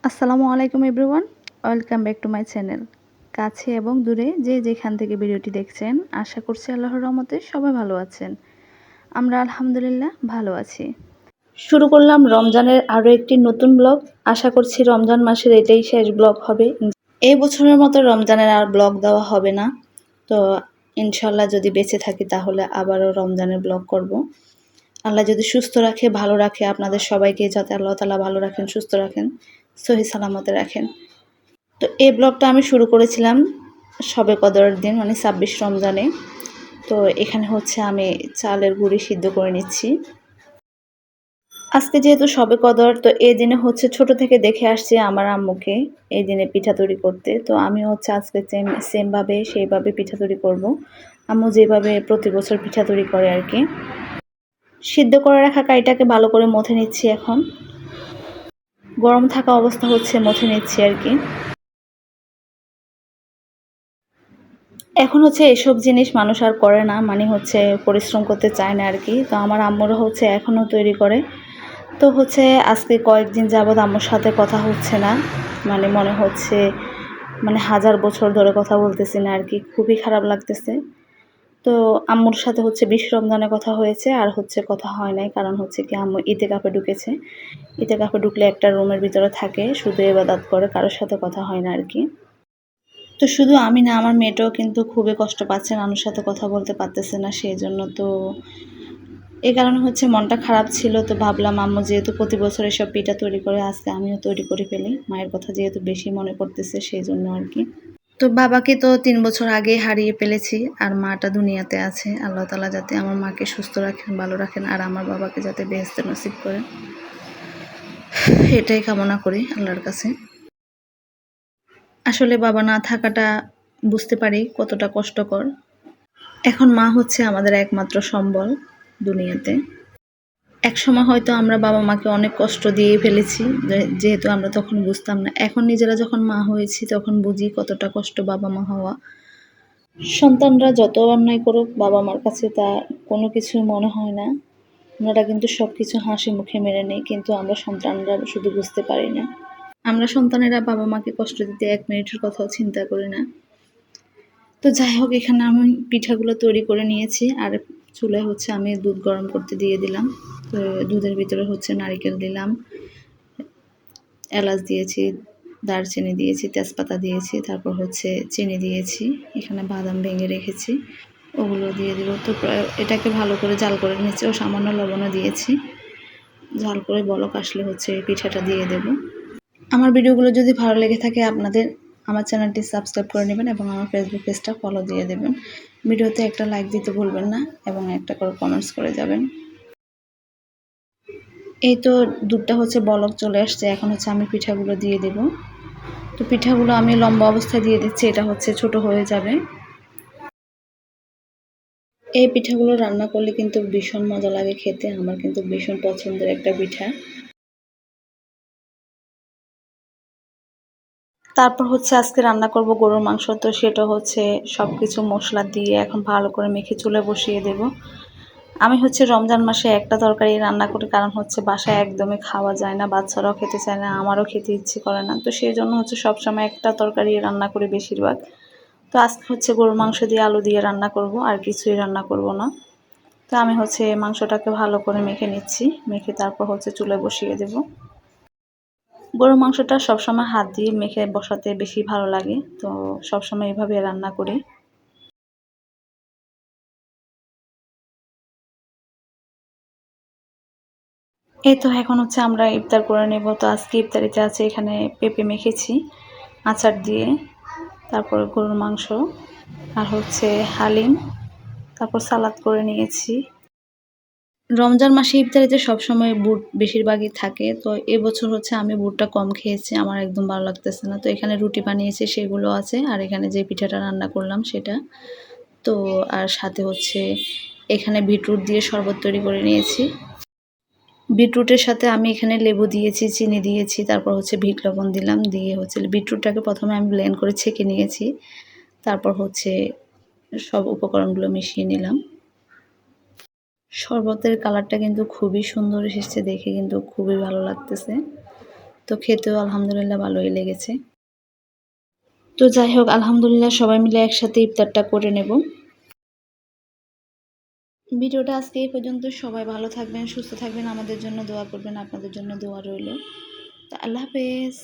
আসসালামু আলাইকুম everyone, welcome back to my channel. কাছে এবং দূরে যে যেখান থেকে ভিডিওটি দেখছেন, আশা করছি আল্লাহর রহমতে সবাই ভালো আছেন। আমরা আলহামদুলিল্লাহ ভালো আছি। শুরু করলাম রমজানের আরও একটি নতুন ব্লগ। আশা করছি রমজান মাসের এটাই শেষ ব্লগ হবে। এই বছরের মতো রমজানের আর ব্লগ দেওয়া হবে না, তো ইনশাল্লাহ যদি বেঁচে থাকি তাহলে আবারও রমজানের ব্লগ করব। আল্লাহ যদি সুস্থ রাখে, ভালো রাখে, আপনাদের সবাইকে যাতে আল্লাহ তাআলা ভালো রাখেন, সুস্থ রাখেন, সহি সালামতে রাখেন। তো এই ব্লগটা আমি শুরু করেছিলাম শবে কদরের দিন, মানে 26 রমজানে। তো এখানে হচ্ছে আমি চালের গুঁড়ি সিদ্ধ করে নিচ্ছি। আজকে যেহেতু শবে কদর, তো এই দিনে হচ্ছে ছোট থেকে দেখে আসছি আমার আম্মুকে এই দিনে পিঠা তৈরি করতে। তো আমি হচ্ছে আজকে সেমভাবে সেইভাবে পিঠা তৈরি করব। আম্মু যেভাবে প্রতি বছর পিঠা তৈরি করে আর কি। সিদ্ধ করে রাখা কাইটাকে ভালো করে মথে নিচ্ছি। এখন গরম থাকা অবস্থা হচ্ছে মথে নিচ্ছি আর কি। এখন হচ্ছে এসব জিনিস মানুষ আর করে না, মানে হচ্ছে পরিশ্রম করতে চায় না আর কি। তো আমার আম্মুরা হচ্ছে এখনও তৈরি করে। তো হচ্ছে আজকে কয়েকদিন যাবৎ আম্মুর সাথে কথা হচ্ছে না, মানে মনে হচ্ছে মানে 1000 বছর ধরে কথা বলতেছি না আর কি। খুবই খারাপ লাগতেছে। তো আম্মুর সাথে হচ্ছে 20 রমজানে কথা হয়েছে, আর হচ্ছে কথা হয় নাই। কারণ হচ্ছে কি, আম্মু ইতিকাফে ঢুকেছে। ইতিকাফে ঢুকলে একটা রুমের ভিতরে থাকে, শুধু ইবাদত করে, কারোর সাথে কথা হয় না আর কি। তো শুধু আমি না, আমার মেয়েটাও কিন্তু খুবই কষ্ট পাচ্ছে, নানুর সাথে কথা বলতে পারতেছে না, সেই জন্য। তো এই কারণে হচ্ছে মনটা খারাপ ছিল। তো ভাবলাম আম্মু যেহেতু প্রতি বছর এসব পিঠা তৈরি করে, আজকে আমিও তৈরি করে ফেলি। মায়ের কথা যেহেতু বেশি মনে পড়তেছে, সেই জন্য আর কি। তো বাবাকে তো 3 বছর আগে হারিয়ে ফেলেছি, আর মাটা দুনিয়াতে আছে। আল্লাহ তাআলা যাতে আমার মাকে সুস্থ রাখেন, ভালো রাখেন, আর আমার বাবাকে যাতে বেহেশত নসিব করেন, এটাই কামনা করি আল্লাহর কাছে। আসলে বাবা না থাকাটা বুঝতে পারি কতটা কষ্টকর। এখন মা হচ্ছে আমাদের একমাত্র সম্বল দুনিয়াতে। একসময় হয়তো আমরা বাবা মাকে অনেক কষ্ট দিয়েই ফেলেছি, যেহেতু আমরা তখন বুঝতাম না। এখন নিজেরা যখন মা হয়েছি তখন বুঝি কতটা কষ্ট বাবা মা হওয়া। সন্তানরা যত অন্যায় করুক বাবা মার কাছে তা কোনো কিছুই মনে হয় না। ওনারা কিন্তু সব কিছু হাসি মুখে মেনে নেয়, কিন্তু আমরা সন্তানরা শুধু বুঝতে পারি না। আমরা সন্তানেরা বাবা মাকে কষ্ট দিতে 1 মিনিটের কথাও চিন্তা করি না। তো যাই হোক, এখানে আমি পিঠাগুলো তৈরি করে নিয়েছি, আর চুলায় হচ্ছে আমি দুধ গরম করতে দিয়ে দিলাম। তো দুধের ভিতরে হচ্ছে নারিকেল দিলাম, এলাচ দিয়েছি, দারচিনি দিয়েছি, তেজপাতা দিয়েছি, তারপর হচ্ছে চিনি দিয়েছি, এখানে বাদাম ভেঙে রেখেছি, ওগুলো দিয়ে দিব। তো এটাকে ভালো করে জাল করে নিচ্ছি, ও সামান্য লবণও দিয়েছি। জাল করে বলক আসলে হচ্ছে পিঠাটা দিয়ে দেব। আমার ভিডিওগুলো যদি ভালো লেগে থাকে আপনাদের, আমার চ্যানেলটি সাবস্ক্রাইব করে নেবেন এবং আমার ফেসবুক পেজটা ফলো দিয়ে দেবেন। ভিডিওতে একটা লাইক দিতে ভুলবেন না এবং একটা করে কমেন্টস করে যাবেন। এই তো দুধটা হচ্ছে বলক চলে আসছে, এখন হচ্ছে আমি পিঠাগুলো দিয়ে দেব। তো পিঠাগুলো আমি লম্বা অবস্থায় দিয়ে দিচ্ছি, এটা হচ্ছে ছোট হয়ে যাবে। এই পিঠাগুলো রান্না করলে কিন্তু ভীষণ মজা লাগে খেতে, আমার কিন্তু ভীষণ পছন্দের একটা পিঠা। তারপর হচ্ছে আজকে রান্না করব গরুর মাংস। তো সেটা হচ্ছে সব কিছু মশলা দিয়ে এখন ভালো করে মেখে চুলে বসিয়ে দেব। আমি হচ্ছে রমজান মাসে একটা তরকারি রান্না করি, কারণ হচ্ছে বাসায় একদমই খাওয়া যায় না, বাচ্চারাও খেতে চায় না, আমারও খেতে ইচ্ছে করে না। তো সেই জন্য হচ্ছে সবসময় একটা তরকারি রান্না করি বেশিরভাগ। তো আজকে হচ্ছে গরুর মাংস দিয়ে আলু দিয়ে রান্না করব, আর কিছুই রান্না করব না। তো আমি হচ্ছে মাংসটাকে ভালো করে মেখে নিচ্ছি, মেখে তারপর হচ্ছে চুলে বসিয়ে দেব। গরুর মাংসটা সবসময় হাত দিয়ে মেখে বসাতে বেশি ভালো লাগে, তো সবসময় এভাবে রান্না করি। এই তো এখন হচ্ছে আমরা ইফতার করে নেব। তো আজকে ইফতারিতে আছে এখানে পেঁপে মেখেছি আচার দিয়ে, তারপর গরুর মাংস, আর হচ্ছে হালিম, তারপর সালাদ করে নিয়েছি। রমজান মাসে ইফতারিতে সবসময় বুট বেশিরভাগই থাকে। তো এবছর হচ্ছে আমি বুটটা কম খেয়েছি, আমার একদম ভালো লাগতেছে না। তো এখানে রুটি বানিয়েছি, সেগুলো আছে, আর এখানে যে পিঠাটা রান্না করলাম সেটা। তো আর সাথে হচ্ছে এখানে বিটরুট দিয়ে শরবত তৈরি করে নিয়েছি। বিটরুটের সাথে আমি এখানে লেবু দিয়েছি, চিনি দিয়েছি, তারপর হচ্ছে বিট লবণ দিলাম, দিয়ে হচ্ছে বিটরুটটাকে প্রথমে আমি ব্লেন্ড করে ছেঁকে নিয়েছি, তারপর হচ্ছে সব উপকরণগুলো মিশিয়ে নিলাম। শরবতের কালারটা কিন্তু খুবই সুন্দর এসেছে, দেখে কিন্তু খুবই ভালো লাগতেছে। তো খেতেও আলহামদুলিল্লাহ ভালোই লেগেছে। তো যাই হোক আলহামদুলিল্লাহ সবাই মিলে একসাথে ইফতারটা করে নেব। ভিডিওটা আজকে এই পর্যন্ত। সবাই ভালো থাকবেন, সুস্থ থাকবেন, আমাদের জন্য দোয়া করবেন, আপনাদের জন্য দোয়া রইল। তো আল্লাহ হাফেজ।